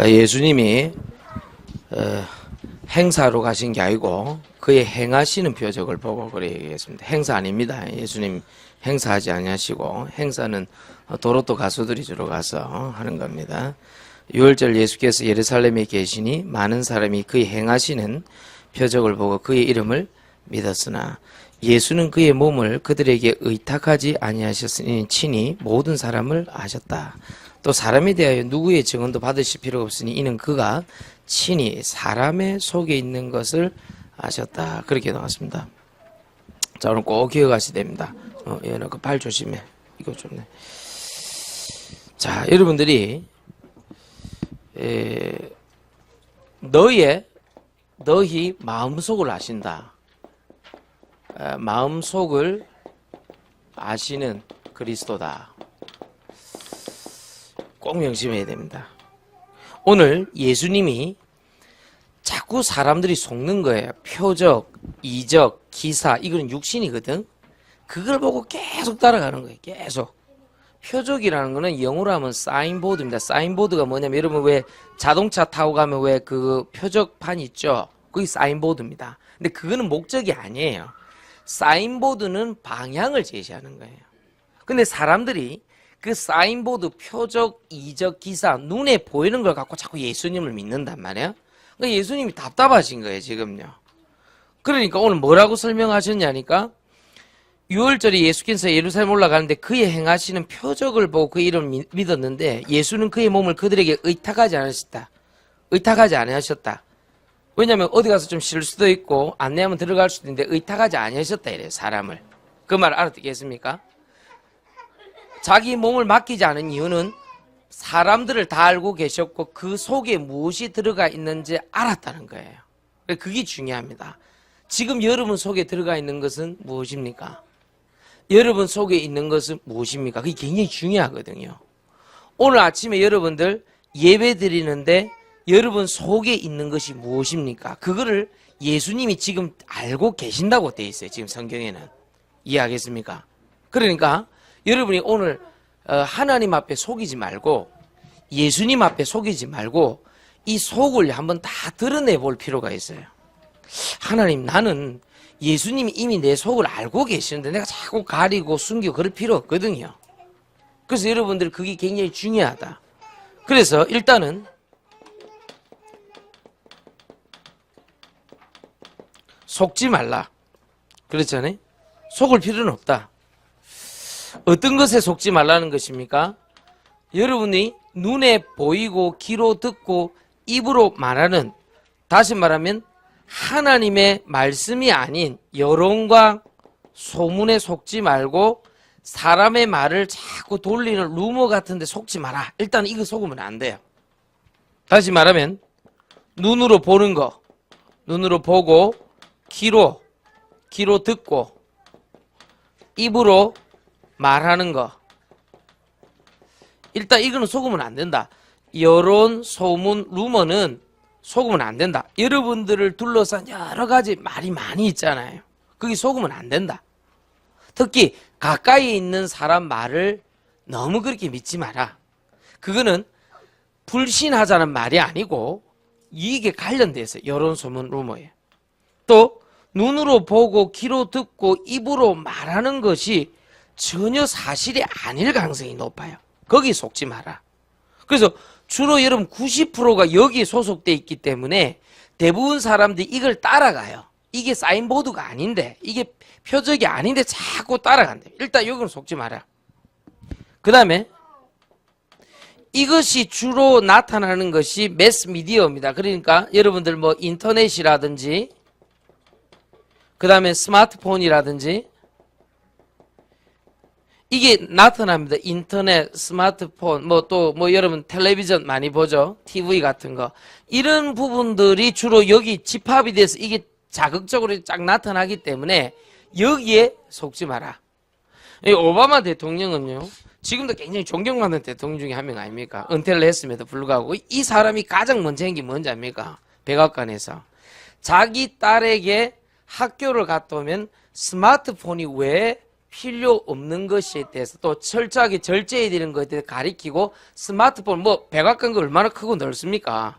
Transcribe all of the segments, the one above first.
예수님이 행사로 가신 게 아니고 그의 행하시는 표적을 보고 그래 얘기했습니다. 행사 아닙니다. 예수님 행사하지 아니하시고 행사는 도로또 가수들이 주로 가서 하는 겁니다. 6월절 예수께서 예루살렘에 계시니 많은 사람이 그의 행하시는 표적을 보고 그의 이름을 믿었으나 예수는 그의 몸을 그들에게 의탁하지 아니하셨으니 친히 모든 사람을 아셨다. 또 사람에 대하여 누구의 증언도 받으실 필요가 없으니 이는 그가 친히 사람의 속에 있는 것을 아셨다. 그렇게 나왔습니다. 자, 오늘 꼭 기억하셔야 됩니다. 얘는 그 발 조심해. 이거 좋네. 자, 여러분들이 너희 마음속을 아신다. 마음속을 아시는 그리스도다. 꼭 명심해야 됩니다. 오늘 예수님이 자꾸 사람들이 속는 거예요. 표적, 이적, 기사, 이건 육신이거든. 그걸 보고 계속 따라가는 거예요. 계속. 표적이라는 거는 영어로 하면 사인보드입니다. 사인보드가 뭐냐면 여러분 왜 자동차 타고 가면 왜 그 표적판 있죠? 그게 사인보드입니다. 근데 그거는 목적이 아니에요. 사인보드는 방향을 제시하는 거예요. 근데 사람들이 그 사인보드, 표적, 이적, 기사, 눈에 보이는 걸 갖고 자꾸 예수님을 믿는단 말이에요. 그러니까 예수님이 답답하신 거예요, 지금요. 그러니까 오늘 뭐라고 설명하셨냐니까 6월절에 예수께서 예루살렘 올라가는데 그의 행하시는 표적을 보고 그 이름을 믿었는데 예수는 그의 몸을 그들에게 의탁하지 않으셨다. 의탁하지 않으셨다. 왜냐하면 어디 가서 좀 쉴 수도 있고 안내하면 들어갈 수도 있는데 의탁하지 않으셨다 이래요, 사람을. 그 말 알아듣겠습니까? 자기 몸을 맡기지 않은 이유는 사람들을 다 알고 계셨고 그 속에 무엇이 들어가 있는지 알았다는 거예요. 그게 중요합니다. 지금 여러분 속에 들어가 있는 것은 무엇입니까? 여러분 속에 있는 것은 무엇입니까? 그게 굉장히 중요하거든요. 오늘 아침에 여러분들 예배 드리는데 여러분 속에 있는 것이 무엇입니까? 그거를 예수님이 지금 알고 계신다고 돼 있어요. 지금 성경에는. 이해하겠습니까? 그러니까 여러분이 오늘 하나님 앞에 속이지 말고 예수님 앞에 속이지 말고 이 속을 한번 다 드러내 볼 필요가 있어요. 하나님, 나는 예수님이 이미 내 속을 알고 계시는데 내가 자꾸 가리고 숨기고 그럴 필요 없거든요. 그래서 여러분들 그게 굉장히 중요하다. 그래서 일단은 속지 말라. 그렇잖아요. 속을 필요는 없다. 어떤 것에 속지 말라는 것입니까? 여러분이 눈에 보이고 귀로 듣고 입으로 말하는, 다시 말하면 하나님의 말씀이 아닌 여론과 소문에 속지 말고 사람의 말을 자꾸 돌리는 루머 같은 데 속지 마라. 일단 이거 속으면 안 돼요. 다시 말하면 눈으로 보는 거, 눈으로 보고 귀로 듣고 입으로 말하는 거, 일단 이거는 속으면 안 된다. 여론, 소문, 루머는 속으면 안 된다. 여러분들을 둘러싼 여러 가지 말이 많이 있잖아요. 그게 속으면 안 된다. 특히 가까이 있는 사람 말을 너무 그렇게 믿지 마라. 그거는 불신하자는 말이 아니고 이게 관련돼 있어요. 여론, 소문, 루머에. 또 눈으로 보고 귀로 듣고 입으로 말하는 것이 전혀 사실이 아닐 가능성이 높아요. 거기 속지 마라. 그래서 주로 여러분 90%가 여기에 소속돼 있기 때문에 대부분 사람들이 이걸 따라가요. 이게 사인보드가 아닌데, 이게 표적이 아닌데 자꾸 따라간대. 일단 여기는 속지 마라. 그 다음에 이것이 주로 나타나는 것이 매스미디어입니다. 그러니까 여러분들 뭐 인터넷이라든지 그 다음에 스마트폰이라든지 이게 나타납니다. 인터넷, 스마트폰, 여러분 텔레비전 많이 보죠? TV 같은 거. 이런 부분들이 주로 여기 집합이 돼서 이게 자극적으로 쫙 나타나기 때문에 여기에 속지 마라. 오바마 대통령은요, 지금도 굉장히 존경받는 대통령 중에 한 명 아닙니까? 은퇴를 했음에도 불구하고 이 사람이 가장 먼저 한 게 뭔지 압니까? 백악관에서. 자기 딸에게 학교를 갔다 오면 스마트폰이 왜 필요 없는 것에 대해서 또 철저하게 절제해야 되는 것에 대해서 가리키고 스마트폰 뭐 백악관이 얼마나 크고 넓습니까?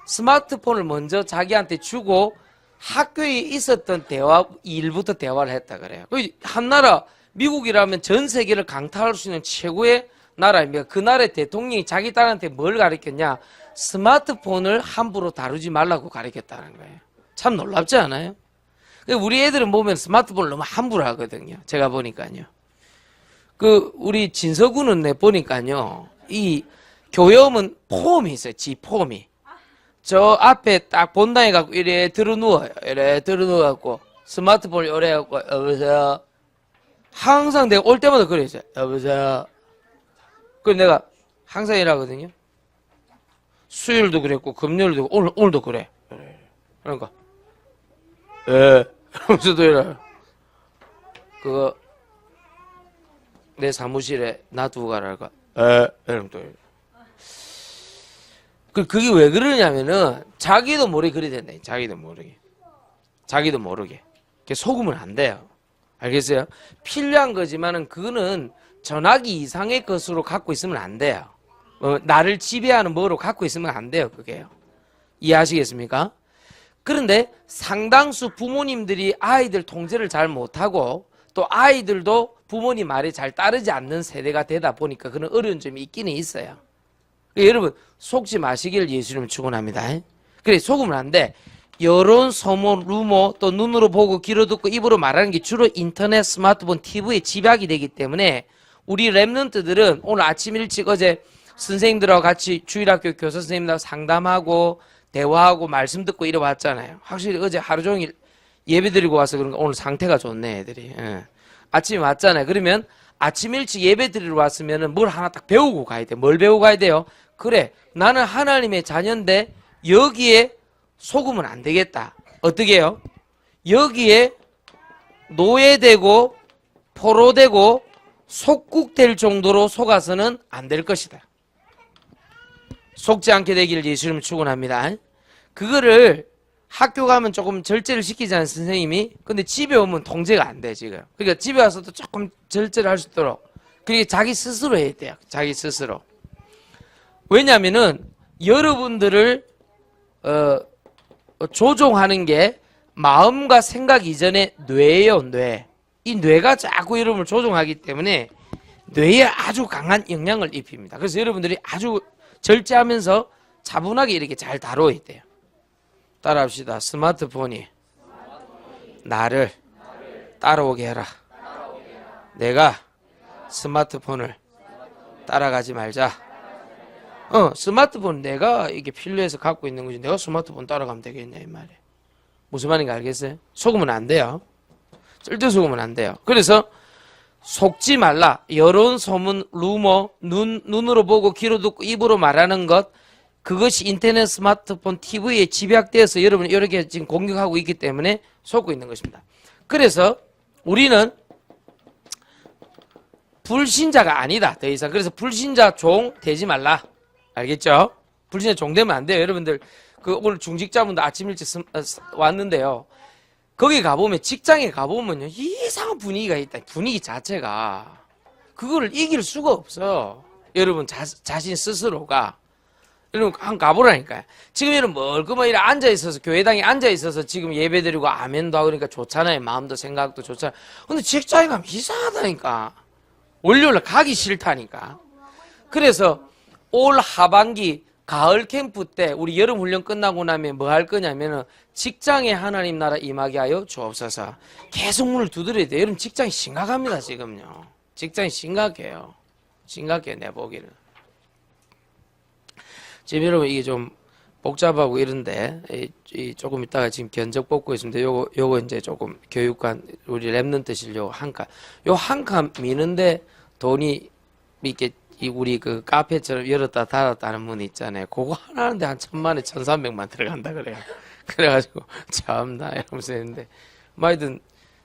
스마트폰을 먼저 자기한테 주고 학교에 있었던 대화 일부터 대화를 했다 그래요. 한 나라 미국이라면 전 세계를 강타할 수 있는 최고의 나라입니다. 그 나라의 대통령이 자기 딸한테 뭘 가르쳤냐? 스마트폰을 함부로 다루지 말라고 가르쳤다는 거예요. 참 놀랍지 않아요? 우리 애들은 보면 스마트폰을 너무 함부로 하거든요. 제가 보니까요. 우리 진서군은 내 보니까요. 이 교회음은 폼이 있어요. 지폼이. 저 앞에 딱 본당에 갖고 이래 들어누워요. 이래 들어누워갖고 스마트폰을 이래 갖고 여보세요. 항상 내가 올 때마다 그랬어요. 여보세요. 그래서 내가 항상 이러거든요. 수요일도 그랬고 금요일도 오늘도 그래. 그러니까 하면서도 이래. 그거 내 사무실에 놔두고 가라니까 이러면 또 이래. 그게 왜 그러냐면은 자기도 모르게 그리 된다. 자기도 모르게. 속으면 안 돼요. 알겠어요? 필요한 거지만은 그거는 전화기 이상의 것으로 갖고 있으면 안 돼요. 나를 지배하는 뭐로 갖고 있으면 안 돼요. 그게요. 이해하시겠습니까? 그런데 상당수 부모님들이 아이들 통제를 잘 못하고 또 아이들도 부모님 말에 잘 따르지 않는 세대가 되다 보니까 그런 어려운 점이 있기는 있어요. 여러분 속지 마시기를 예수님은 축원합니다. 그래 속으면 안 돼. 여론, 소문, 루머 또 눈으로 보고 귀로 듣고 입으로 말하는 게 주로 인터넷, 스마트폰, TV에 집약이 되기 때문에 우리 랩런트들은 오늘 아침 일찍 어제 선생님들하고 같이 주일학교 교사 선생님들하고 상담하고 대화하고 말씀 듣고 이래 왔잖아요. 확실히 어제 하루 종일 예배 드리고 와서 그런가 오늘 상태가 좋네 애들이. 아침에 왔잖아요. 그러면 아침 일찍 예배 드리러 왔으면 뭘 하나 딱 배우고 가야 돼. 뭘 배우고 가야 돼요? 그래 나는 하나님의 자녀인데 여기에 속으면 안 되겠다. 어떻게 해요? 여기에 노예되고 포로되고 속국될 정도로 속아서는 안 될 것이다. 속지 않게 되기를 예수님 축원합니다. 그거를 학교 가면 조금 절제를 시키잖아요 선생님이. 근데 집에 오면 통제가 안 돼 지금. 그러니까 집에 와서도 조금 절제를 할 수 있도록 그게 자기 스스로 해야 돼요. 자기 스스로. 왜냐하면은 여러분들을 조종하는 게 마음과 생각 이전에 뇌예요. 뇌. 이 뇌가 자꾸 여러분을 조종하기 때문에 뇌에 아주 강한 영향을 입힙니다. 그래서 여러분들이 아주 절제하면서 차분하게 이렇게 잘 다뤄야 돼요. 따라합시다. 스마트폰이 나를 따라오게 해라. 내가 스마트폰을 따라가지 말자. 스마트폰 내가 이게 필요해서 갖고 있는 거지 내가 스마트폰 따라가면 되겠냐 이 말이에요. 무슨 말인지 알겠어요? 속으면 안 돼요. 절대 속으면 안 돼요. 그래서 속지 말라. 여론, 소문, 루머, 눈으로 보고 귀로 듣고 입으로 말하는 것 그것이 인터넷, 스마트폰, TV에 집약되어서 여러분이 이렇게 지금 공격하고 있기 때문에 속고 있는 것입니다. 그래서 우리는 불신자가 아니다. 더 이상. 그래서 불신자 종 되지 말라. 알겠죠? 불신자 종 되면 안 돼요. 여러분들 오늘 중직자분들 아침 일찍 왔는데요. 거기 가보면 직장에 가보면요. 이상한 분위기가 있다. 분위기 자체가. 그거를 이길 수가 없어. 여러분 자신 스스로가. 여러분 한번 가보라니까요. 지금 여러분 멀끔하게 앉아있어서 교회당에 앉아있어서 지금 예배드리고 아멘도 하고 그러니까 좋잖아요. 마음도 생각도 좋잖아요. 근데 직장에 가면 이상하다니까. 월요일날 가기 싫다니까. 그래서 올 하반기 가을 캠프 때 우리 여름 훈련 끝나고 나면 뭐 할 거냐면은 직장에 하나님 나라 임하게 하여 주옵소서. 계속 문을 두드려야 돼요. 여러분 직장이 심각합니다 지금요. 직장이 심각해요. 심각해요 내 보기를. 지금 여러분 이게 좀 복잡하고 이런데 조금 이따가 지금 견적 뽑고 있습니다. 요거 이제 조금 교육관 우리 랩런트실 요 한 칸 미는데 돈이 이렇게 우리 그 카페처럼 열었다 닫았다는 문 있잖아요. 그거 하나 하는데 한 1,000만에 1,300만 들어간다 그래요. 그래가지고 참나 이러면서 했는데 하여튼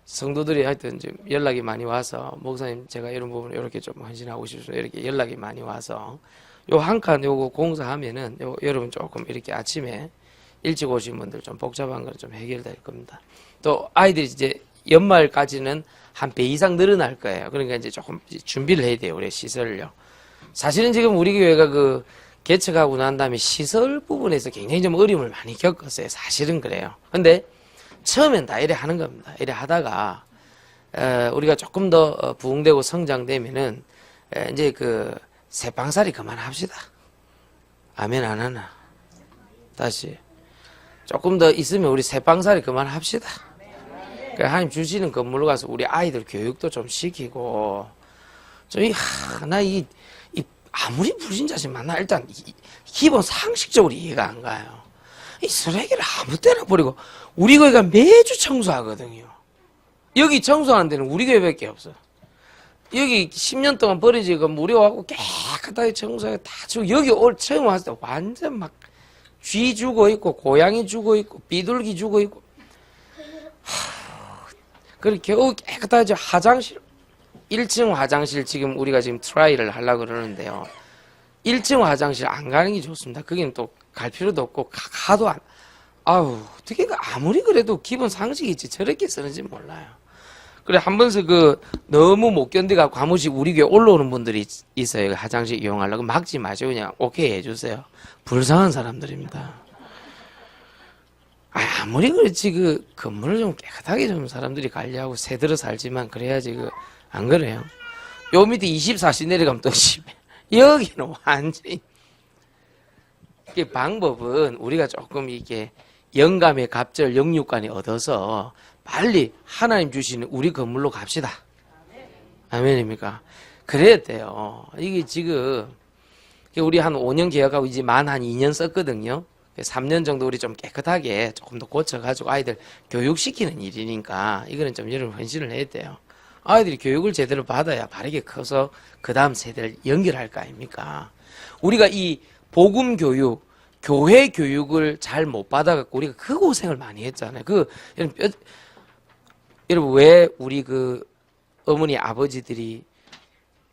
성도들이 하여튼 좀 연락이 많이 와서 목사님 제가 이런 부분을 이렇게 좀 헌신하고 싶어서 이렇게 연락이 많이 와서 요 한 칸 요거 공사하면은 여러분 조금 이렇게 아침에 일찍 오신 분들 좀 복잡한 건 좀 해결될 겁니다. 또 아이들이 이제 연말까지는 한 배 이상 늘어날 거예요. 그러니까 이제 조금 준비를 해야 돼요. 우리 시설을요. 사실은 지금 우리 교회가 그 개척하고 난 다음에 시설 부분에서 굉장히 좀 어려움을 많이 겪었어요. 사실은 그래요. 근데 처음엔 다 이래 하는 겁니다. 이래 하다가 우리가 조금 더 부흥되고 성장되면은 이제 그 새빵살이 그만합시다. 아멘 안 하나? 다시 조금 더 있으면 우리 새빵살이 그만합시다. 하나님 주시는 건물로 가서 우리 아이들 교육도 좀 시키고 좀 아무리 불신자지 만나 일단 기본 상식적으로 이해가 안 가요. 이 쓰레기를 아무 때나 버리고 우리 교회가 매주 청소하거든요. 여기 청소하는 데는 우리 교회밖에 없어. 여기 10년 동안 버려지고 우리 와고 깨끗하게 청소해 다 주고 여기 처음 왔을 때 완전 막 쥐 죽어 있고 고양이 죽어 있고 비둘기 죽어 있고 그리고 겨우 깨끗하게 화장실 1층 화장실 지금 우리가 지금 트라이를 하려고 그러는데요. 1층 화장실 안 가는 게 좋습니다. 거기는 또 갈 필요도 없고 가도 어떻게 아무리 그래도 기본 상식이 있지 저렇게 쓰는지 몰라요. 그래 한 번서 너무 못 견디가 과무식 우리 교회 올라오는 분들이 있어요. 화장실 이용하려고 막지 마시고 그냥 오케이 해주세요. 불쌍한 사람들입니다. 아무리 그렇지 건물을 좀 깨끗하게 좀 사람들이 관리하고 새들어 살지만 그래야지 안 그래요. 요 밑에 24시 내려가면 또 심해. 여기는 완전히 방법은 우리가 조금 이게 영감의 갑절 영육간에 얻어서 빨리 하나님 주시는 우리 건물로 갑시다. 아멘입니까? 그래야 돼요. 이게 지금 우리 한 5년 계약하고 이제 만 한 2년 썼거든요. 3년 정도 우리 좀 깨끗하게 조금 더 고쳐가지고 아이들 교육시키는 일이니까 이거는 좀 여러분 헌신을 해야 돼요. 아이들이 교육을 제대로 받아야 바르게 커서 그 다음 세대를 연결할 거 아닙니까? 우리가 이 복음 교육, 교회 교육을 잘 못 받아갖고 우리가 그 고생을 많이 했잖아요. 여러분 왜 우리 어머니 아버지들이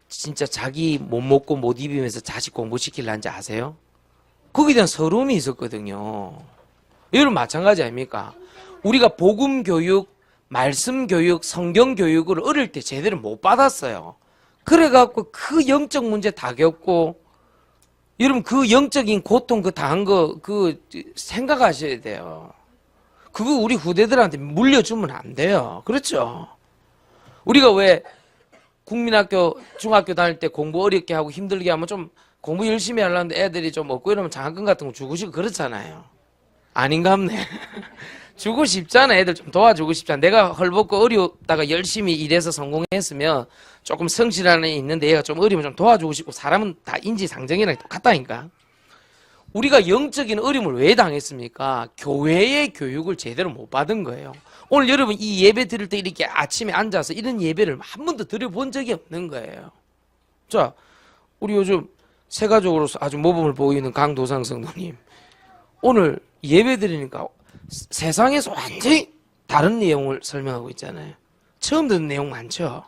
진짜 자기 못 먹고 못 입으면서 자식 공부시키려는지 아세요? 거기에 대한 서러움이 있었거든요. 여러분 마찬가지 아닙니까? 우리가 복음 교육, 말씀 교육, 성경 교육을 어릴 때 제대로 못 받았어요. 그래갖고 그 영적 문제 다 겪고 여러분 그 영적인 고통 당한 거 생각하셔야 돼요. 그거 우리 후대들한테 물려주면 안 돼요. 그렇죠? 우리가 왜 국민학교, 중학교 다닐 때 공부 어렵게 하고 힘들게 하면 좀 공부 열심히 하려는데 애들이 좀 없고 이러면 장학금 같은 거 주고 싶고 그렇잖아요. 아닌갑네. 주고 싶잖아. 애들 좀 도와주고 싶잖아. 내가 헐벗고 어렵다가 열심히 일해서 성공했으면 조금 성실한 애 있는데 얘가 좀 어려우면 좀 도와주고 싶고 사람은 다 인지상정이랑 똑같다니까. 우리가 영적인 어려움을 왜 당했습니까? 교회의 교육을 제대로 못 받은 거예요. 오늘 여러분 이 예배 드릴 때 이렇게 아침에 앉아서 이런 예배를 한 번도 드려본 적이 없는 거예요. 자, 우리 요즘 세가족으로서 아주 모범을 보이는 강도상 성도님. 오늘 예배 드리니까 세상에서 완전히 다른 내용을 설명하고 있잖아요. 처음 듣는 내용 많죠?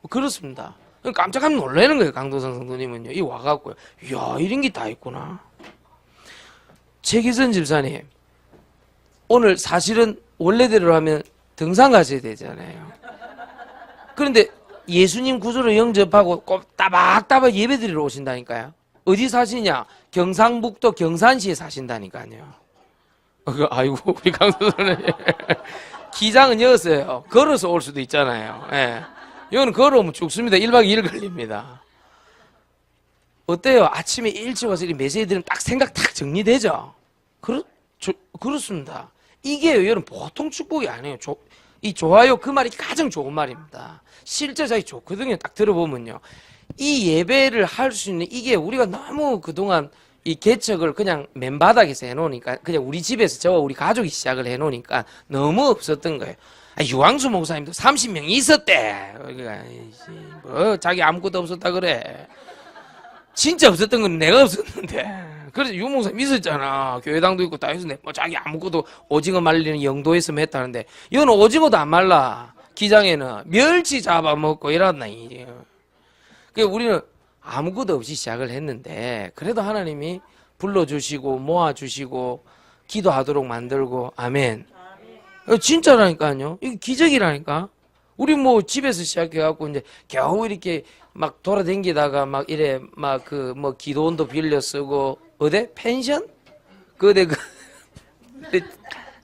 그렇습니다. 깜짝 놀라는 거예요. 강도상 성도님은요. 이 와갖고요. 이야, 이런 게 다 있구나. 최기선 집사님, 오늘 사실은 원래대로 하면 등산 가셔야 되잖아요. 그런데 예수님 구조를 영접하고 꼭 따박따박 예배드리러 오신다니까요. 어디 사시냐? 경상북도 경산시에 사신다니까요. 아이고 우리 강도사님 기장은 여기서요. 걸어서 올 수도 있잖아요. 예. 이거는 걸어오면 죽습니다. 1박 2일 걸립니다. 어때요? 아침에 일찍 와서 이 메시지 들으면 딱 생각 딱 정리되죠? 그렇습니다. 이게 여러분 보통 축복이 아니에요. 이 좋아요 그 말이 가장 좋은 말입니다. 실제 자기 좋거든요. 딱 들어보면요. 이 예배를 할 수 있는 이게 우리가 너무 그동안 이 개척을 그냥 맨바닥에서 해놓으니까 그냥 우리 집에서 저와 우리 가족이 시작을 해놓으니까 너무 없었던 거예요. 유황수 목사님도 30명이 있었대. 뭐 자기 아무것도 없었다 그래. 진짜 없었던 건 내가 없었는데. 그래서 유 목사님 있었잖아. 교회당도 있고 다 있었는데 뭐 자기 아무것도 오징어 말리는 영도에서만 했다는데 이건 오징어도 안 말라. 기장에는 멸치 잡아먹고 이랬나. 그러니까 우리는 아무것도 없이 시작을 했는데 그래도 하나님이 불러주시고 모아주시고 기도하도록 만들고 아멘. 진짜라니까요. 이게 기적이라니까. 우리 뭐 집에서 시작해갖고 이제 겨우 이렇게 막 돌아다니다가 막 이래 막 그 뭐 기도원도 빌려 쓰고 어디 펜션? 그대 그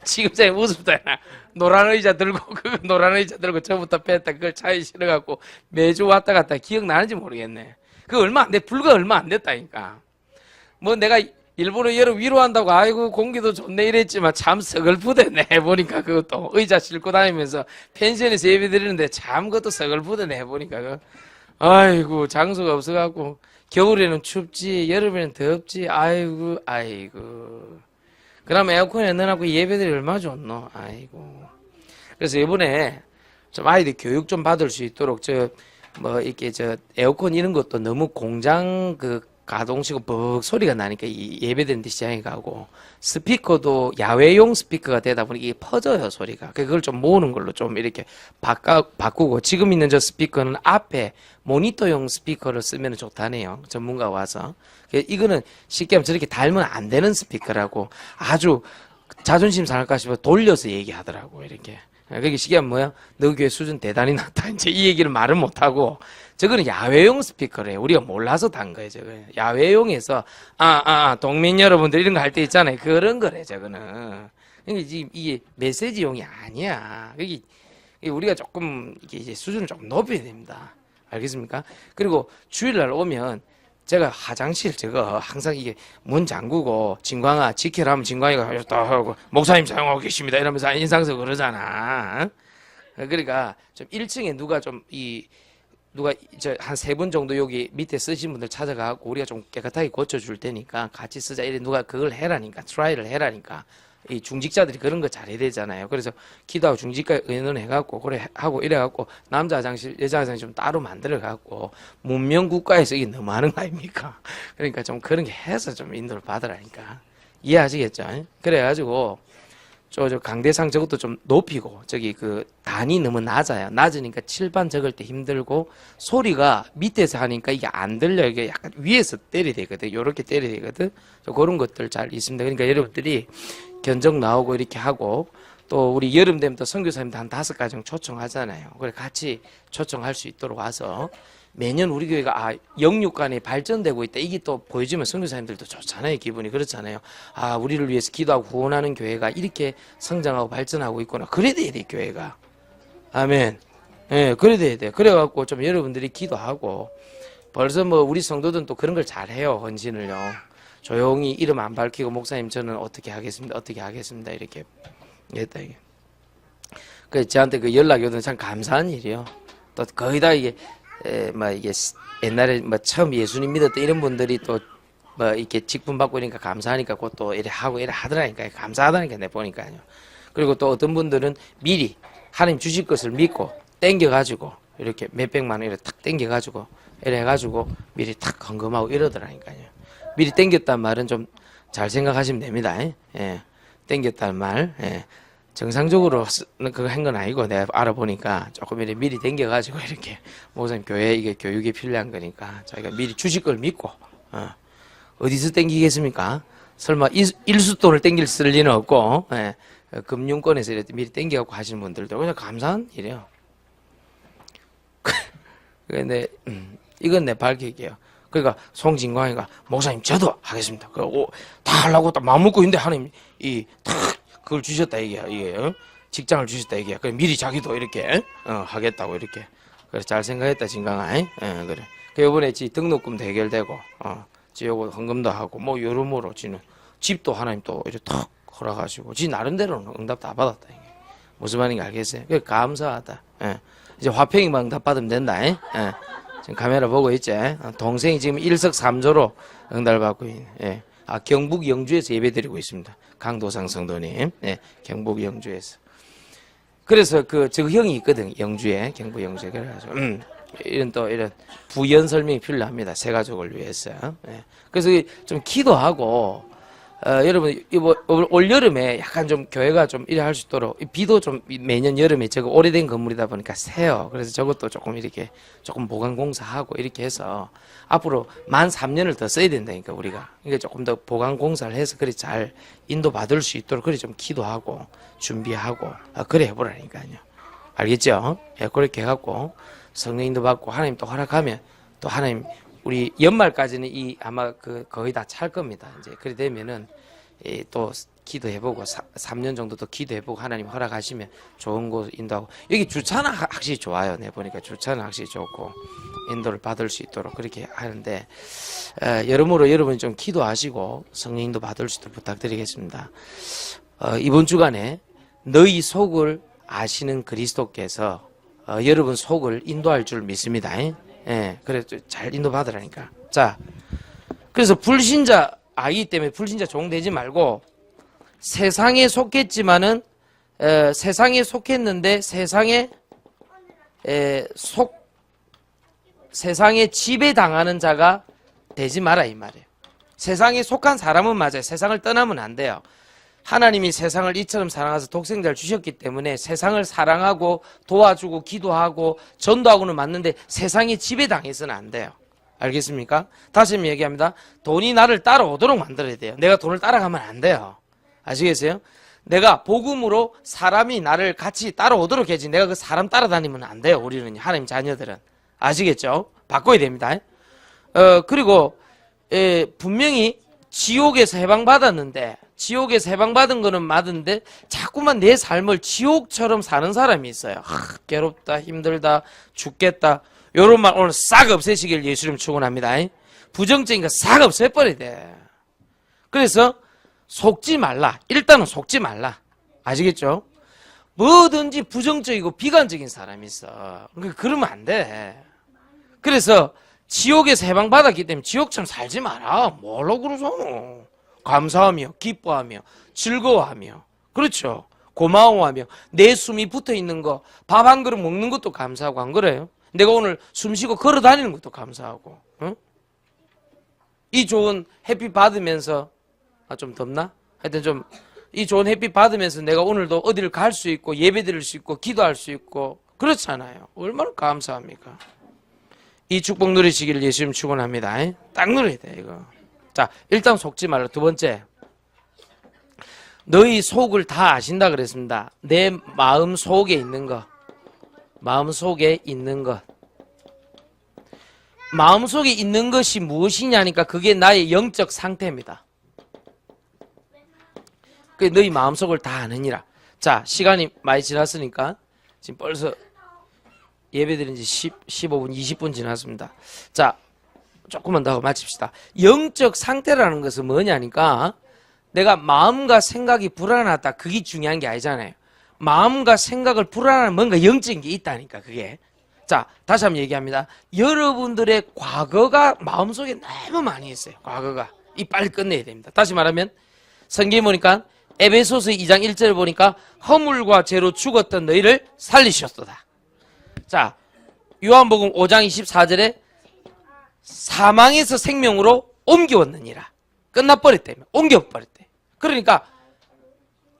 지금 잘 웃음다. 노란 의자 들고 그 노란 의자 들고 저부터 뺐다 그걸 차에 실어갖고 매주 왔다 갔다 기억나는지 모르겠네. 그 얼마 안 돼. 불과 얼마 안 됐다니까. 뭐 내가 일부러 여러 위로한다고 아이고 공기도 좋네 이랬지만 참 서글프대네. 해보니까 그것도 의자 싣고 다니면서 펜션에서 예배 드리는데 참 그것도 서글프대네. 해보니까 그 아이고 장소가 없어갖고 겨울에는 춥지 여름에는 덥지 아이고 그럼 에어컨에 넣어놓고 예배드리 얼마나 좋노. 아이고. 그래서 이번에 좀 아이들 교육 좀 받을 수 있도록 뭐 이렇게 에어컨 이런 것도 너무 공장 가동시고 벅 소리가 나니까 이 예배드리는 데 시장에 가고 스피커도 야외용 스피커가 되다 보니 이게 퍼져요 소리가. 그걸 좀 모으는 걸로 좀 이렇게 바꾸고 지금 있는 저 스피커는 앞에 모니터용 스피커를 쓰면 좋다네요. 전문가 와서. 이거는 쉽게 하면 저렇게 달면 안 되는 스피커라고 아주 자존심 상할까 싶어 돌려서 얘기하더라고 이렇게. 그게 쉽게 하면 뭐야? 너 교회 수준 대단히 낮다. 이제 이 얘기를 말을 못하고 저거는 야외용 스피커래요. 우리가 몰라서 단 거예요. 저거 야외용에서 동민 여러분들 이런 거 할 때 있잖아요. 그런 거래 저거는. 이게 메시지용이 아니야. 이게 우리가 조금 이제 수준을 조금 높여야 됩니다. 알겠습니까? 그리고 주일날 오면 제가 화장실 저거 항상 이게 문 잠그고 진광아 지켜라 하면 진광이가 딱 하고 목사님 사용하고 계십니다 이러면서 인상서 그러잖아. 그러니까 좀 1층에 누가 한 3분 정도 여기 밑에 쓰신 분들 찾아가고 우리가 좀 깨끗하게 고쳐줄 테니까 같이 쓰자. 이래 누가 그걸 해라니까 트라이를 해라니까. 이 중직자들이 그런 거 잘해야 되잖아요. 그래서 기도하고 중직과 의논해갖고 그래 하고 이래갖고 남자 화장실 여자 화장실 좀 따로 만들어갖고 문명국가에서 이게 너무 많은 거 아닙니까? 그러니까 좀 그런 게 해서 좀 인도를 받으라니까. 이해하시겠죠? 그래가지고 저 강대상 저것도 좀 높이고 저기 단이 너무 낮아요. 낮으니까 칠판 적을 때 힘들고 소리가 밑에서 하니까 이게 안 들려. 이게 약간 위에서 때려야 되거든. 요렇게 때려야 되거든. 그런 것들 잘 있습니다. 그러니까 여러분들이 견적 나오고 이렇게 하고 또 우리 여름 되면 또 선교사님도 한 5가정 초청하잖아요. 그래 같이 초청할 수 있도록 와서 매년 우리 교회가 영육간에 발전되고 있다. 이게 또 보여주면 선교사님들도 좋잖아요. 기분이 그렇잖아요. 우리를 위해서 기도하고 후원하는 교회가 이렇게 성장하고 발전하고 있구나. 그래야 돼야 돼 교회가. 아멘. 예, 그래야 돼야 돼. 그래갖고 좀 여러분들이 기도하고 벌써 뭐 우리 성도들은 또 그런 걸 잘해요. 헌신을요. 조용히 이름 안 밝히고 목사님 저는 어떻게 하겠습니다 이렇게 했다 이게. 그래서 저한테 그 연락이 오던 참 감사한 일이요. 또 거의 다 이게 옛날에 처음 예수님 믿었던 이런 분들이 또 이렇게 직분 받고 이러니까 감사하니까 그것도 이래 하고 이래 하더라니까. 감사하다니까 내 보니까요. 그리고 또 어떤 분들은 미리 하나님 주실 것을 믿고 땡겨가지고 이렇게 몇백만 원 이렇게 탁 땡겨가지고 이래 해가지고 미리 탁 헌금하고 이러더라니까요. 미리 땡겼단 말은 좀 잘 생각하시면 됩니다. 예. 땡겼단 말. 예. 정상적으로 그거 한 건 아니고 내가 알아보니까 조금 미리 땡겨가지고 이렇게 목사님 교회 이게 교육이 필요한 거니까 저희가 미리 주실 걸 믿고 어디서 땡기겠습니까? 설마 일수돈을 땡길 쓸 리는 없고 금융권에서 이렇게 미리 땡겨갖고 하시는 분들도 그냥 감사한 일이에요. 근데 이건 내 밝힐게요. 그러니까 송진광이가 목사님 저도 하겠습니다. 다 하려고 딱 마음 먹고 있는데 하나님 탁 그걸 주셨다 이게 직장을 주셨다 이게. 그래 미리 자기도 이렇게 하겠다고 이렇게. 그래 잘 생각했다 진광아. 그래. 그 이번에 지 등록금도 해결되고 지 요거 헌금도 하고 뭐 여러모로 지는 집도 하나님 또 이렇게 탁 허락하시고 지 나름대로는 응답 다 받았다 이게. 무슨 말인지 알겠어요? 그래 감사하다. 이제 화평이만 응답 받으면 된다. 지금 카메라 보고 있지? 동생이 지금 일석삼조로 응답을 받고 있네. 경북 영주에서 예배드리고 있습니다. 강도상 성도님. 경북 영주에서. 그래서 저 형이 있거든. 영주에. 경북 영주에. 그래가지고, 이런 부연 설명이 필요합니다. 세 가족을 위해서. 그래서 좀 기도하고, 여러분, 올 여름에 약간 좀 교회가 좀 이래 할 수 있도록, 비도 좀 매년 여름에 저거 오래된 건물이다 보니까 새요. 그래서 저것도 조금 이렇게 조금 보강 공사하고 이렇게 해서 앞으로 만 3년을 더 써야 된다니까, 우리가. 그러니까 조금 더 보강 공사를 해서 그래 잘 인도받을 수 있도록 그래 좀 기도하고 준비하고, 그래 해보라니까요. 알겠죠? 예, 그렇게 해갖고 성령님도 받고 하나님 또 허락하면 또 하나님 우리 연말까지는 이 아마 거의 다 찰 겁니다. 이제 그래 되면은 또 기도해보고 3년 정도 더 기도해보고 하나님 허락하시면 좋은 곳 인도하고 여기 주차는 확실히 좋아요. 내 보니까 주차는 확실히 좋고 인도를 받을 수 있도록 그렇게 하는데 여러모로 여러분 좀 기도하시고 성령님도 받을 수 있도록 부탁드리겠습니다. 이번 주간에 너희 속을 아시는 그리스도께서 여러분 속을 인도할 줄 믿습니다. 예, 그래 잘 인도 받으라니까. 자, 그래서 불신자 아기 때문에 불신자 종되지 말고 세상에 속했지만은 세상에 속했는데 세상에 지배당하는 자가 되지 마라 이 말이에요. 세상에 속한 사람은 맞아요. 세상을 떠나면 안 돼요. 하나님이 세상을 이처럼 사랑해서 독생자를 주셨기 때문에 세상을 사랑하고 도와주고 기도하고 전도하고는 맞는데 세상에 지배당해서는 안 돼요. 알겠습니까? 다시 한번 얘기합니다. 돈이 나를 따라오도록 만들어야 돼요. 내가 돈을 따라가면 안 돼요. 아시겠어요? 내가 복음으로 사람이 나를 같이 따라오도록 해야지 내가 그 사람 따라다니면 안 돼요. 우리는 하나님 자녀들은. 아시겠죠? 바꿔야 됩니다. 그리고 분명히 지옥에서 해방받았는데 지옥에서 해방받은 거는 맞은데 자꾸만 내 삶을 지옥처럼 사는 사람이 있어요. 괴롭다, 힘들다, 죽겠다. 요런 말 오늘 싹 없애시길 예수님 축원합니다. 부정적인 거 싹 없애버려야 돼. 그래서 속지 말라. 일단은 속지 말라. 아시겠죠? 뭐든지 부정적이고 비관적인 사람이 있어. 그러면 안 돼. 그래서 지옥에서 해방받았기 때문에 지옥처럼 살지 마라. 뭘로 그러소? 감사하며 기뻐하며 즐거워하며 그렇죠. 고마워하며 내 숨이 붙어있는 거 밥 한 그릇 먹는 것도 감사하고 안 그래요? 내가 오늘 숨 쉬고 걸어 다니는 것도 감사하고 응? 이 좋은 햇빛 받으면서 좀 덥나? 하여튼 좀 이 좋은 햇빛 받으면서 내가 오늘도 어디를 갈 수 있고 예배 드릴 수 있고 기도할 수 있고 그렇잖아요. 얼마나 감사합니까? 이 축복 누리시기를 예수님 축원합니다. 딱 누려야 돼 이거. 자, 일단 속지 말라. 두 번째, 너희 속을 다 아신다 그랬습니다. 내 마음 속에 있는 것. 마음 속에 있는 것. 마음 속에 있는 것이 무엇이냐니까 그게 나의 영적 상태입니다. 그게 너희 마음 속을 다 아느니라. 자, 시간이 많이 지났으니까 지금 벌써 예배드린 지 15분, 20분 지났습니다. 자, 조금만 더 마칩시다. 영적 상태라는 것은 뭐냐니까 내가 마음과 생각이 불안하다. 그게 중요한 게 아니잖아요. 마음과 생각을 불안한 뭔가 영적인 게 있다니까 그게. 자, 다시 한번 얘기합니다. 여러분들의 과거가 마음속에 너무 많이 있어요. 과거가. 이 빨리 끝내야 됩니다. 다시 말하면 성경에 보니까 에베소서 2장 1절을 보니까 허물과 죄로 죽었던 너희를 살리셨도다. 자, 요한복음 5장 24절에 사망에서 생명으로 옮겨왔느니라. 끝나버렸다며. 옮겨버렸대. 그러니까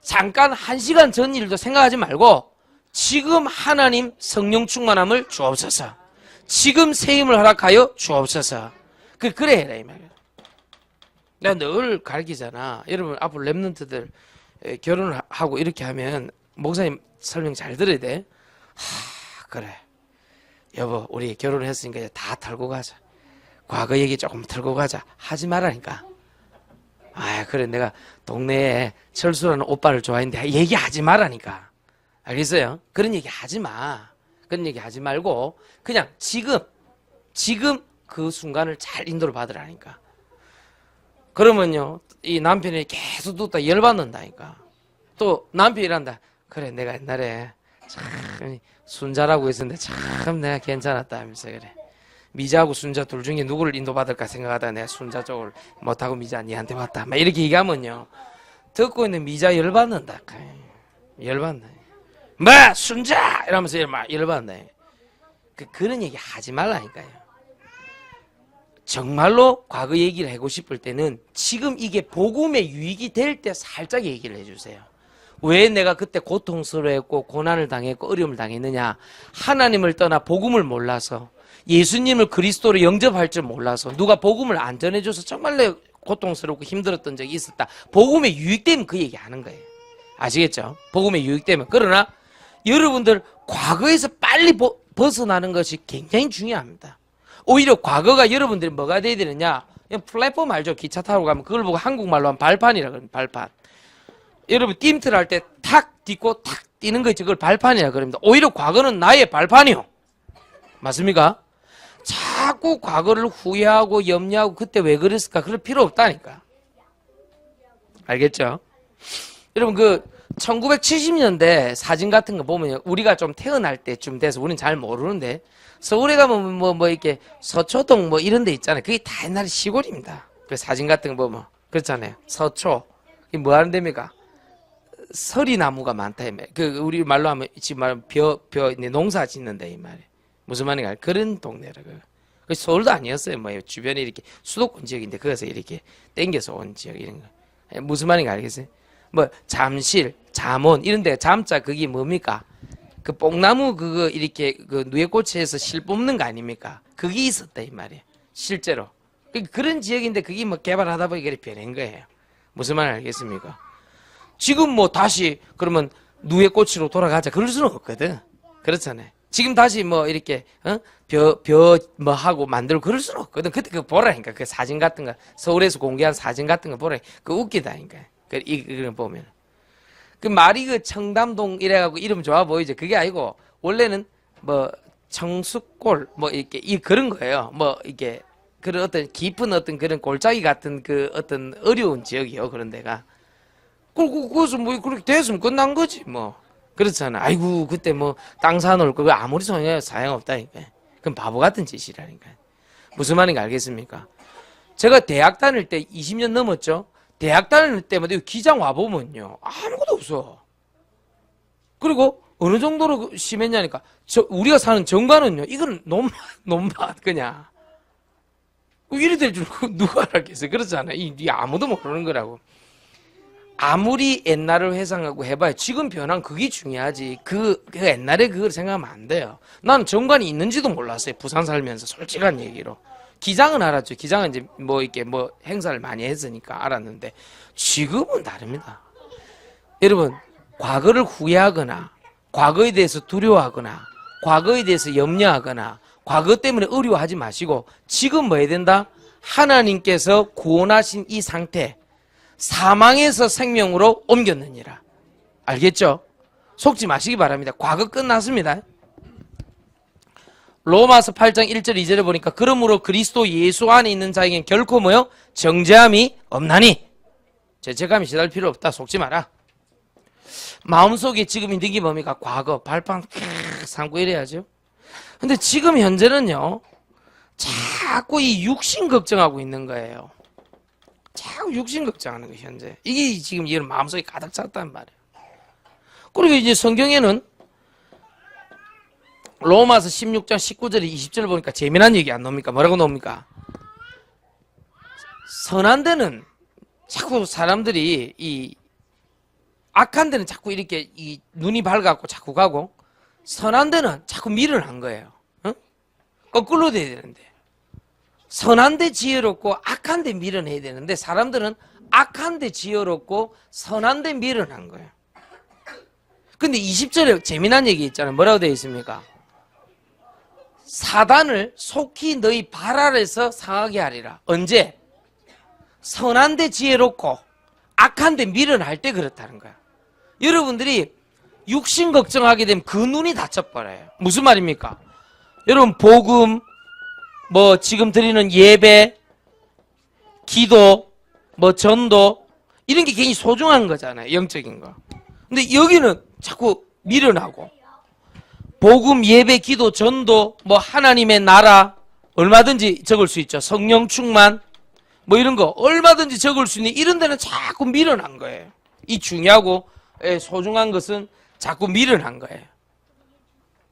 잠깐 1시간 전 일도 생각하지 말고 지금 하나님 성령 충만함을 주옵소서. 지금 세임을 허락하여 주옵소서. 그래 해라 이 말이야. 내가 늘 가르치잖아. 여러분 앞으로 랩런트들 결혼을 하고 이렇게 하면 목사님 설명 잘 들어야 돼. 그래 여보 우리 결혼했으니까 이제 다 털고 가자. 과거 얘기 조금 털고 가자. 하지 말라니까. 그래 내가 동네에 철수라는 오빠를 좋아했는데 얘기하지 말라니까. 알겠어요? 그런 얘기 하지 마. 그런 얘기 하지 말고 그냥 지금 그 순간을 잘 인도를 받으라니까. 그러면요 이 남편이 계속 듣다 열받는다니까. 또 남편이 이란다. 그래 내가 옛날에 참 순자라고 했었는데 참 내가 괜찮았다 하면서 그래. 미자하고 순자 둘 중에 누구를 인도받을까 생각하다가 내가 순자 쪽을 못하고 미자 니한테 왔다. 막 이렇게 얘기하면요. 듣고 있는 미자 열받는다. 열받네. 뭐 순자! 이러면서 막 열받네. 그런 얘기 하지 말라니까요. 정말로 과거 얘기를 하고 싶을 때는 지금 이게 복음의 유익이 될 때 살짝 얘기를 해주세요. 왜 내가 그때 고통스러워했고 고난을 당했고 어려움을 당했느냐. 하나님을 떠나 복음을 몰라서 예수님을 그리스도로 영접할 줄 몰라서 누가 복음을 안 전해줘서 정말 내 고통스럽고 힘들었던 적이 있었다. 복음의 유익되면 그 얘기 하는 거예요. 아시겠죠? 복음의 유익되면. 그러나 여러분들 과거에서 빨리 벗어나는 것이 굉장히 중요합니다. 오히려 과거가 여러분들이 뭐가 돼야 되느냐? 그냥 플랫폼 알죠? 기차 타고 가면 그걸 보고 한국말로 하면 발판이라 그럽니다. 발판. 여러분 띠임트를 할 때 탁 딛고 탁 뛰는 거 있죠? 그걸 발판이라 그럽니다. 오히려 과거는 나의 발판이요. 맞습니까? 자꾸 과거를 후회하고 염려하고 그때 왜 그랬을까? 그럴 필요 없다니까. 알겠죠? 여러분 1970년대 사진 같은 거 보면 우리가 좀 태어날 때쯤 돼서 우리는 잘 모르는데 서울에 가면 뭐 이렇게 서초동 뭐 이런 데 있잖아요. 그게 다 옛날에 시골입니다. 그 사진 같은 거 보면 그렇잖아요. 서초. 이게 뭐 하는 데입니까? 서리나무가 많다 이 말. 우리 말로 하면 지금 말하면 농사 짓는 데 이 말이에요. 무슨 말인가? 그런 동네라고요. 그 서울도 아니었어요. 뭐 주변에 이렇게 수도권 지역인데 거기서 이렇게 땡겨서 온 지역 이런 거. 무슨 말인가 알겠어요? 뭐 잠실, 잠원 이런 데 잠자 그게 뭡니까? 그 뽕나무 그거 이렇게 그 누에꽃에서 실 뽑는 거 아닙니까? 그게 있었다 이 말이에요. 실제로. 그런 지역인데 그게 뭐 개발하다 보니까 이렇게 변한 거예요. 무슨 말 알겠습니까? 지금 뭐 다시 그러면 누에꽃으로 돌아가자 그럴 수는 없거든. 그렇잖아요. 지금 다시 뭐 이렇게 벼 뭐 하고 만들고 그럴 수는 없거든. 그때 그거 보라니까 그 사진 같은 거 서울에서 공개한 사진 같은 거 보라. 그 웃기다니까. 이거 보면 그 말이 그 청담동 이래갖고 이름 좋아 보이죠. 그게 아니고 원래는 뭐 청수골 뭐 이렇게 그런 거예요. 뭐 이게 그런 어떤 깊은 어떤 그런 골짜기 같은 그 어떤 어려운 지역이요. 그런 데가. 그것은 뭐 그렇게 됐으면 끝난 거지 뭐. 그렇잖아. 아이고 그때 뭐 땅 사놓을 거 아무리 소용없다니까. 그럼 바보 같은 짓이라니까. 무슨 말인지 알겠습니까? 제가 대학 다닐 때 20년 넘었죠. 대학 다닐 때마다 기장 와보면요 아무것도 없어. 그리고 어느 정도로 심했냐니까 우리가 사는 정관은요 이거는 논밭 그냥 이리 될 줄 누가 알았겠어요. 그렇잖아. 이 아무도 모르는 거라고. 아무리 옛날을 회상하고 해봐야 지금 변한 그게 중요하지. 그 옛날에 그걸 생각하면 안 돼요. 나는 정관이 있는지도 몰랐어요. 부산 살면서 솔직한 얘기로. 기장은 알았죠. 기장은 이제 뭐 이렇게 뭐 행사를 많이 했으니까 알았는데 지금은 다릅니다. 여러분 과거를 후회하거나 과거에 대해서 두려워하거나 과거에 대해서 염려하거나 과거 때문에 어려워하지 마시고 지금 뭐 해야 된다? 하나님께서 구원하신 이 상태 사망에서 생명으로 옮겼느니라. 알겠죠? 속지 마시기 바랍니다. 과거 끝났습니다. 로마서 8장 1절 2절에 보니까 그러므로 그리스도 예수 안에 있는 자에겐 결코 뭐요? 정죄함이 없나니. 죄책감이 시달 필요 없다. 속지 마라. 마음속에 지금 있는 게 뭡니까? 과거 발판 삼고 이래야죠. 근데 지금 현재는요 자꾸 이 육신 걱정하고 있는 거예요. 자꾸 육신 걱정하는 거 현재. 이게 지금 이런 마음속에 가득 찼단 말이에요. 그리고 이제 성경에는 로마서 16장 19절에 20절 보니까 재미난 얘기 안 나옵니까? 뭐라고 나옵니까? 선한 데는 자꾸 사람들이 이 악한 데는 자꾸 이렇게 이 눈이 밝아갖고 자꾸 가고 선한 데는 자꾸 미련한 거예요. 응? 거꾸로 돼야 되는데 선한 데 지혜롭고 악한 데 미련해야 되는데 사람들은 악한 데 지혜롭고 선한 데 미련한 거예요. 근데 20절에 재미난 얘기 있잖아요. 뭐라고 되어 있습니까? 사단을 속히 너희 발 아래서 상하게 하리라. 언제? 선한 데 지혜롭고 악한 데 미련할 때 그렇다는 거야. 여러분들이 육신 걱정하게 되면 그 눈이 닫혀버려요. 무슨 말입니까? 여러분 복음 뭐 지금 드리는 예배 기도 뭐 전도 이런 게 굉장히 소중한 거잖아요. 영적인 거. 근데 여기는 자꾸 미련하고 복음 예배 기도 전도 뭐 하나님의 나라 얼마든지 적을 수 있죠. 성령 충만 뭐 이런 거 얼마든지 적을 수 있는 이런 데는 자꾸 미련한 거예요. 이 중요하고 소중한 것은 자꾸 미련한 거예요.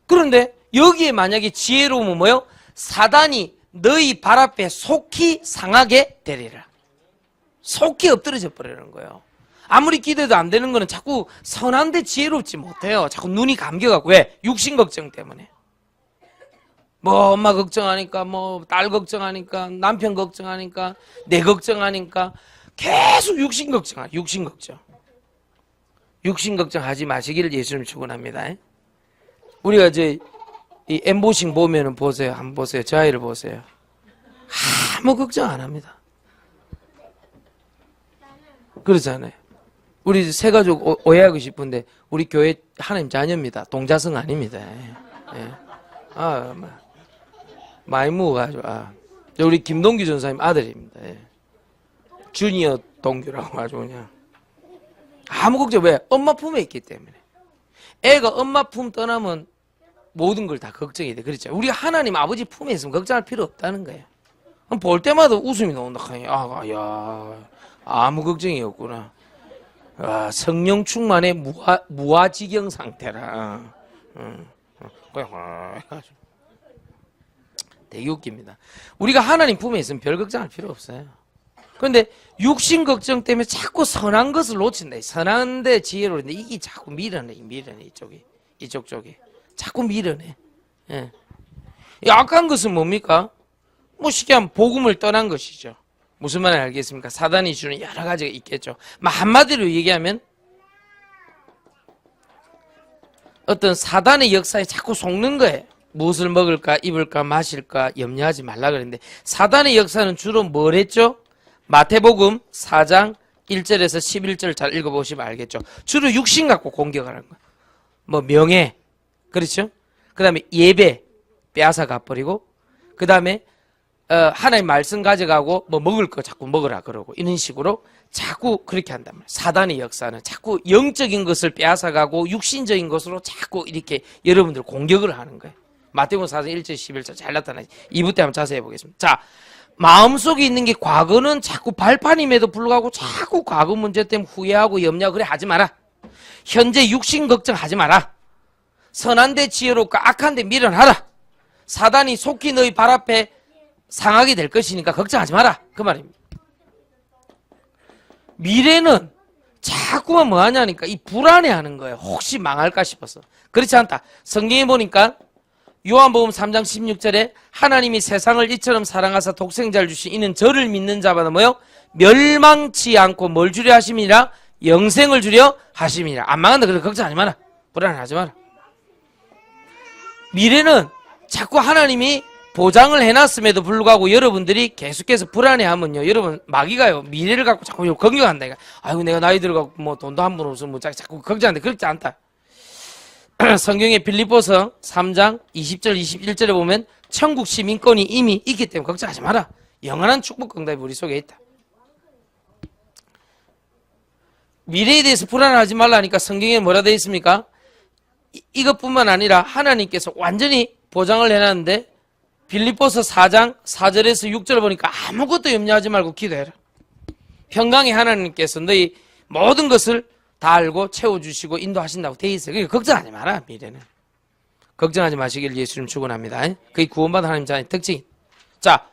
그런데 여기에 만약에 지혜로움은 뭐요? 사단이 너희 발 앞에 속히 상하게 되리라. 속히 엎드려져 버리는 거예요. 아무리 기대도 안 되는 거는 자꾸 선한데 지혜롭지 못해요. 자꾸 눈이 감겨갖고. 왜? 육신 걱정 때문에. 뭐 엄마 걱정하니까 뭐 딸 걱정하니까 남편 걱정하니까 내 걱정하니까 계속 육신 걱정하. 육신 걱정. 육신 걱정하지 마시기를 예수님 축원합니다. 우리가 이제 이 엠보싱 보면은 보세요. 한번 보세요. 저 아이를 보세요. 아무 걱정 안 합니다. 그렇잖아요. 우리 세 가족 오해하고 싶은데 우리 교회 하나님 자녀입니다. 동자성 아닙니다. 예. 많이 묵어가지고 우리 김동규 전사님 아들입니다. 예. 주니어 동규라고 아주 그냥 아무 걱정. 왜? 엄마 품에 있기 때문에. 애가 엄마 품 떠나면 모든 걸 다 걱정이 돼. 그렇죠? 우리가 하나님 아버지 품에 있으면 걱정할 필요 없다는 거예요. 볼 때마다 웃음이 나온다. 아무 걱정이 없구나. 성령 충만의 무아지경 상태라. 되게 웃깁니다. 우리가 하나님 품에 있으면 별 걱정할 필요 없어요. 그런데 육신 걱정 때문에 자꾸 선한 것을 놓친다. 선한데 지혜로운데 이게 자꾸 밀어내 이쪽 쪽이 자꾸 밀어내. 예. 약한 것은 뭡니까? 뭐 쉽게 하면 복음을 떠난 것이죠. 무슨 말인지 알겠습니까? 사단이 주는 여러 가지가 있겠죠. 한마디로 얘기하면 어떤 사단의 역사에 자꾸 속는 거예요. 무엇을 먹을까, 입을까, 마실까 염려하지 말라 그랬는데 사단의 역사는 주로 뭘 했죠? 마태복음 4장 1절에서 11절 잘 읽어보시면 알겠죠. 주로 육신 갖고 공격하는 거예요. 뭐 명예, 그렇죠? 그 다음에 예배 빼앗아 가버리고, 그 다음에 하나님 말씀 가져가고 뭐 먹을 거 자꾸 먹으라 그러고 이런 식으로 자꾸 그렇게 한단 말이에요. 사단의 역사는 자꾸 영적인 것을 빼앗아가고 육신적인 것으로 자꾸 이렇게 여러분들 공격을 하는 거예요. 마태복음 4장 1절 11절 잘 나타나지. 2부 때 한번 자세히 보겠습니다. 자, 마음속에 있는 게 과거는 자꾸 발판임에도 불구하고 자꾸 과거 문제 때문에 후회하고 염려하고 그래 하지 마라. 현재 육신 걱정하지 마라. 선한데 지혜롭고 악한데 미련하라. 사단이 속히 너희 발 앞에 상하게 될 것이니까 걱정하지 마라. 그 말입니다. 미래는 자꾸만 뭐 하냐니까 이 불안해하는 거예요. 혹시 망할까 싶어서. 그렇지 않다. 성경에 보니까 요한복음 3장 16절에 하나님이 세상을 이처럼 사랑하사 독생자를 주신 이는 저를 믿는 자마다 뭐요? 멸망치 않고 뭘 주려 하심이라? 영생을 주려 하심이라. 안 망한다. 그래서 걱정하지 마라. 불안하지 마라. 미래는 자꾸 하나님이 보장을 해놨음에도 불구하고 여러분들이 계속해서 불안해하면요, 여러분 마귀가요 미래를 갖고 자꾸 걱정한다. 아이고 내가 나이 들어가고 뭐 돈도 한 번 없으면 뭐 자꾸 걱정한다. 그렇지 않다. 성경의 빌립보서 3장 20절 21절에 보면 천국 시민권이 이미 있기 때문에 걱정하지 마라. 영원한 축복 응답이 우리 속에 있다. 미래에 대해서 불안하지 말라니까 성경에 뭐라 되어 있습니까? 이것뿐만 아니라 하나님께서 완전히 보장을 해놨는데 빌립보서 4장 4절에서 6절을 보니까 아무것도 염려하지 말고 기도해라. 평강의 하나님께서 너희 모든 것을 다 알고 채워주시고 인도하신다고 되어 있어요. 그러니까 걱정하지 마라. 미래는 걱정하지 마시길 예수님 축원합니다. 그게 구원받은 하나님 자의 특징. 자,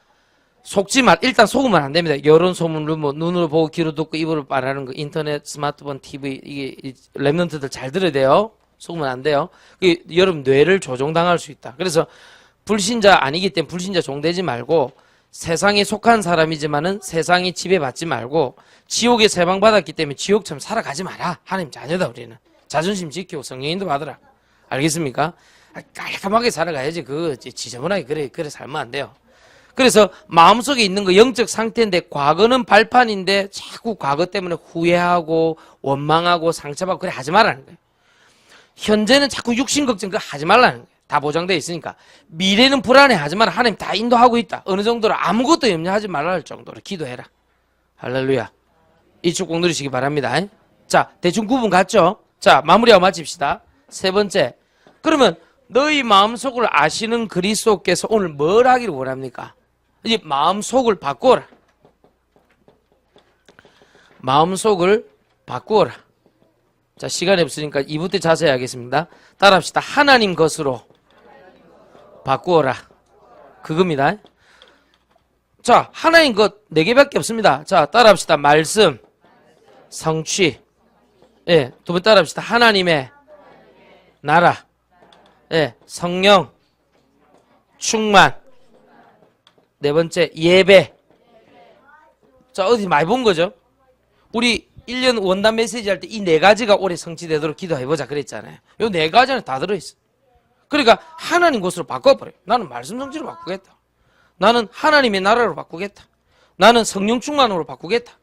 속지 말. 일단 속으면 안 됩니다. 여론 소문을 뭐 눈으로 보고 귀로 듣고 입으로 말하는 거, 인터넷, 스마트폰, TV 이게 랩런트들 잘 들어야 돼요. 속으면 안 돼요. 그게 여러분 뇌를 조종당할 수 있다. 그래서 불신자 아니기 때문에 불신자 종되지 말고 세상에 속한 사람이지만은 세상이 지배받지 말고 지옥에 세방받았기 때문에 지옥처럼 살아가지 마라. 하나님 자녀다 우리는. 자존심 지키고 성령인도 받으라. 알겠습니까? 깔끔하게 살아가야지. 지저분하게 그래 살면 안 돼요. 그래서 마음속에 있는 거 영적 상태인데 과거는 발판인데 자꾸 과거 때문에 후회하고 원망하고 상처받고 그래 하지 말라는 거예요. 현재는 자꾸 육신 걱정 그거 하지 말라는 거예요. 다 보장되어 있으니까. 미래는 불안해하지 마라. 하나님 다 인도하고 있다. 어느 정도로 아무것도 염려하지 말라 할 정도로 기도해라. 할렐루야. 이 축복 누리시기 바랍니다. 자, 대충 구분 갔죠? 자, 마무리하고 마칩시다. 세 번째, 그러면 너희 마음속을 아시는 그리스도께서 오늘 뭘 하기를 원합니까? 이제 마음속을 바꾸어라. 마음속을 바꾸어라. 자, 시간이 없으니까 2부 때 자세히 하겠습니다. 따라합시다. 하나님 것으로 바꾸어라. 그겁니다. 자, 하나님 것 4개밖에 없습니다. 자, 따라합시다. 말씀, 성취. 예, 두 번 따라합시다. 하나님의 나라. 예, 성령, 충만. 네 번째, 예배. 자, 어디 많이 본 거죠? 우리 1년 원단 메시지 할 때 이 4가지가 올해 성취되도록 기도해보자 그랬잖아요. 요 4가지는 다 들어있어. 그러니까 하나님 것으로 바꿔버려요. 나는 말씀 성취로 바꾸겠다. 나는 하나님의 나라로 바꾸겠다. 나는 성령 충만으로 바꾸겠다.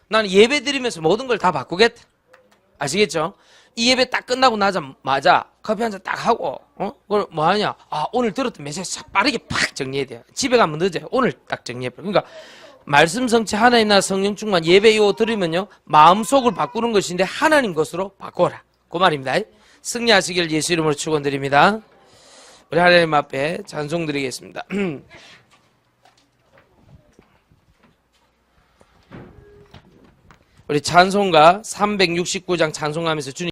나는 예배 드리면서 모든 걸 다 바꾸겠다. 아시겠죠? 이 예배 딱 끝나고 나자마자 커피 한 잔 딱 하고, 그걸 뭐 하냐? 아, 오늘 들었던 메시지 싹 빠르게 팍 정리해야 돼요. 집에 가면 늦어요. 오늘 딱 정리해버려. 그러니까 말씀 성취 하나님 나라 성령 충만 예배 요 들으면요. 마음속을 바꾸는 것인데 하나님 것으로 바꿔라. 그 말입니다. 승리하시길 예수 이름으로 축원드립니다. 우리 하나님 앞에 찬송 드리겠습니다. 우리 찬송가 369장 찬송하면서 주님